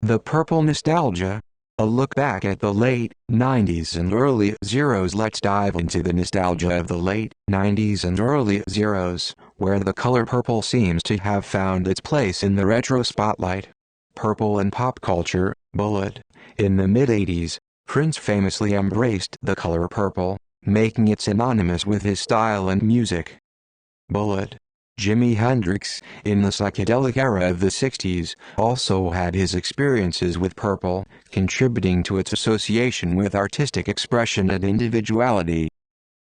The Purple Nostalgia. A look back at the late 90s and early zeros. Let's dive into the nostalgia of the late 90s and early zeros, where the color purple seems to have found its place in the retro spotlight. Purple and pop culture. Bullet. In the mid-80s, Prince famously embraced the color purple, making it synonymous with his style and music. Bullet. Jimi Hendrix, in the psychedelic era of the 60s, also had his experiences with purple, contributing to its association with artistic expression and individuality.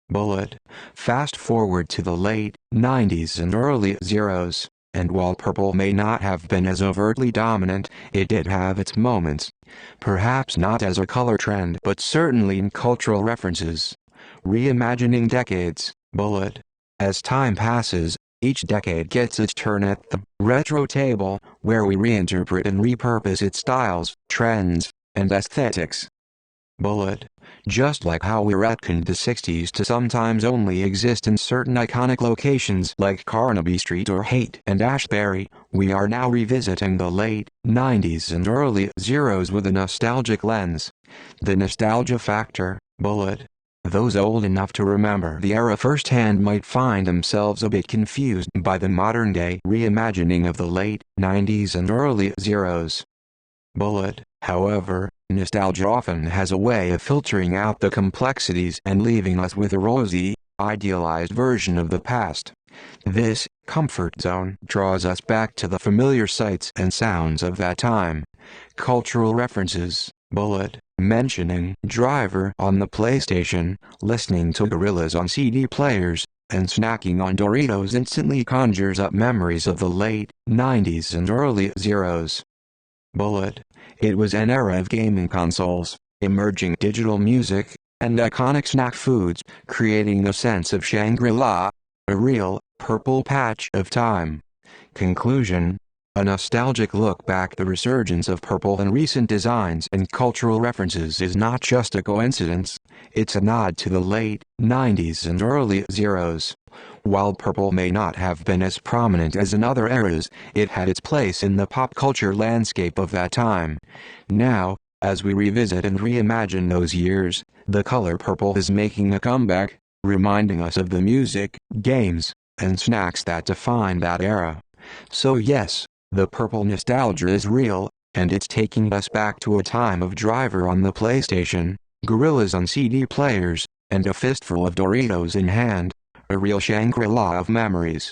Bullet. Fast forward to the late 90s and early zeros, and while purple may not have been as overtly dominant, it did have its moments. Perhaps not as a color trend but certainly in cultural references. Reimagining decades. Bullet. As time passes, each decade gets its turn at the retro table, where we reinterpret and repurpose its styles, trends, and aesthetics. Bullet. Just like how we retconned the 60s to sometimes only exist in certain iconic locations like Carnaby Street or Haight-Ashbury, we are now revisiting the late 90s and early zeros with a nostalgic lens. The nostalgia factor. Bullet. Those old enough to remember the era firsthand might find themselves a bit confused by the modern-day reimagining of the late 90s and early zeros. Bullet. However, nostalgia often has a way of filtering out the complexities and leaving us with a rosy, idealized version of the past. This comfort zone draws us back to the familiar sights and sounds of that time. Cultural references. Bullet. Mentioning Driver on the PlayStation, listening to Gorillaz on CD players, and snacking on Doritos instantly conjures up memories of the late 90s and early zeros. Bullet. It was an era of gaming consoles, emerging digital music, and iconic snack foods, creating a sense of Shangri-La, a real, purple patch of time. Conclusion. A nostalgic look back. The resurgence of purple in recent designs and cultural references is not just a coincidence, it's a nod to the late 90s and early zeros. While purple may not have been as prominent as in other eras, it had its place in the pop culture landscape of that time. Now, as we revisit and reimagine those years, the color purple is making a comeback, reminding us of the music, games, and snacks that defined that era. So yes, the purple nostalgia is real, and it's taking us back to a time of Driver on the PlayStation, Gorillaz on CD players, and a fistful of Doritos in hand, a real Shangri-La of memories.